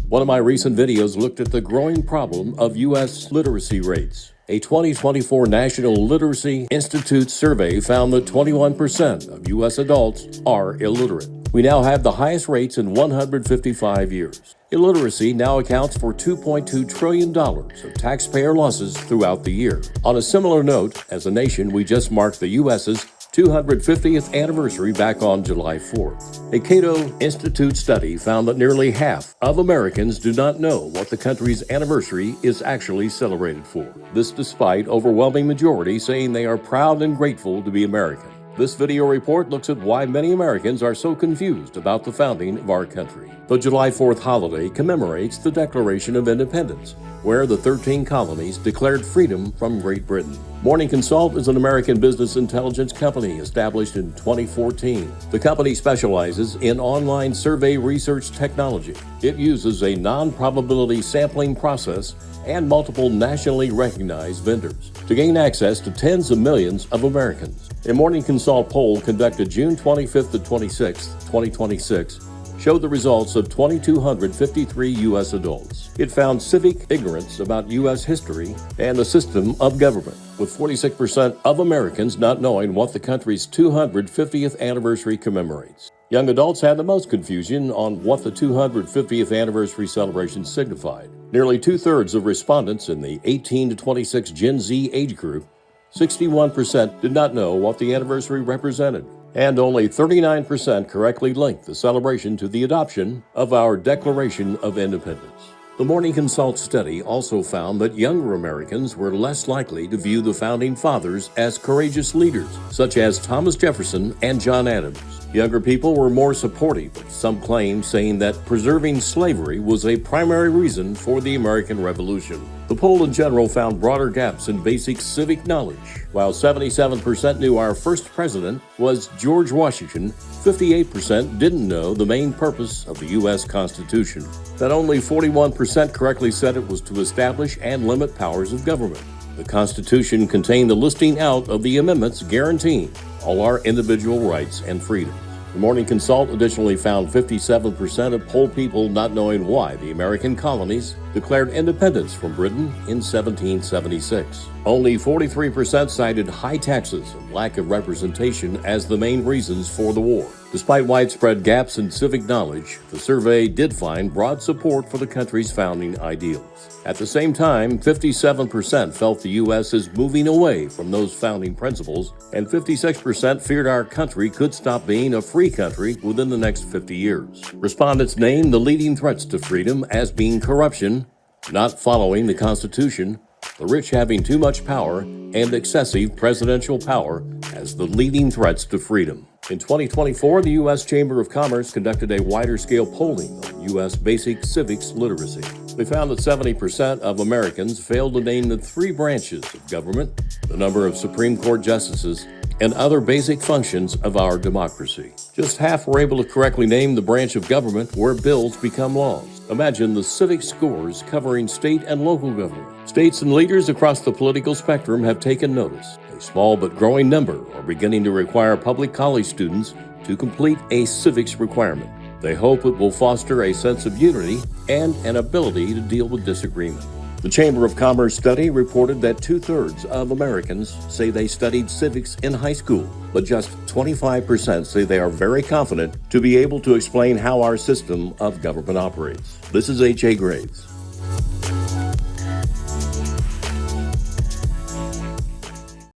One of my recent videos looked at the growing problem of U.S. literacy rates. A 2024 National Literacy Institute survey found that 21% of U.S. adults are illiterate. We now have the highest rates in 155 years. Illiteracy now accounts for $2.2 trillion of taxpayer losses throughout the year. On a similar note, as a nation, we just marked the U.S.'s 250th anniversary back on July 4th. A Cato Institute study found that nearly half of Americans do not know what the country's anniversary is actually celebrated for. This despite overwhelming majority saying they are proud and grateful to be American. This video report looks at why many Americans are so confused about the founding of our country. The July 4th holiday commemorates the Declaration of Independence, where the 13 colonies declared freedom from Great Britain. Morning Consult is an American business intelligence company established in 2014. The company specializes in online survey research technology. It uses a non-probability sampling process and multiple nationally recognized vendors to gain access to tens of millions of Americans. A Morning Consult poll conducted June 25th to 26th, 2026, showed the results of 2,253 U.S. adults. It found civic ignorance about U.S. history and the system of government, with 46% of Americans not knowing what the country's 250th anniversary commemorates. Young adults had the most confusion on what the 250th anniversary celebration signified. Nearly two-thirds of respondents in the 18 to 26 Gen Z age group, 61% did not know what the anniversary represented, and only 39% correctly linked the celebration to the adoption of our Declaration of Independence. The Morning Consult study also found that younger Americans were less likely to view the Founding Fathers as courageous leaders, such as Thomas Jefferson and John Adams. Younger people were more supportive of some claims saying that preserving slavery was a primary reason for the American Revolution. The poll in general found broader gaps in basic civic knowledge. While 77% knew our first president was George Washington, 58% didn't know the main purpose of the U.S. Constitution. That only 41% correctly said it was to establish and limit powers of government. The Constitution contained the listing out of the amendments guaranteeing all our individual rights and freedoms. The Morning Consult additionally found 57% of polled people not knowing why the American colonies declared independence from Britain in 1776. Only 43% cited high taxes and lack of representation as the main reasons for the war. Despite widespread gaps in civic knowledge, the survey did find broad support for the country's founding ideals. At the same time, 57% felt the U.S. is moving away from those founding principles, and 56% feared our country could stop being a free country within the next 50 years. Respondents named the leading threats to freedom as being corruption, not following the Constitution, the rich having too much power, and excessive presidential power as the leading threats to freedom. In 2024, the U.S. Chamber of Commerce conducted a wider-scale polling on U.S. basic civics literacy. They found that 70% of Americans failed to name the three branches of government, the number of Supreme Court justices, and other basic functions of our democracy. Just half were able to correctly name the branch of government where bills become laws. Imagine the civic scores covering state and local government. States and leaders across the political spectrum have taken notice. A small but growing number are beginning to require public college students to complete a civics requirement. They hope it will foster a sense of unity and an ability to deal with disagreement. The Chamber of Commerce study reported that two-thirds of Americans say they studied civics in high school, but just 25% say they are very confident to be able to explain how our system of government operates. This is H.A. Graves.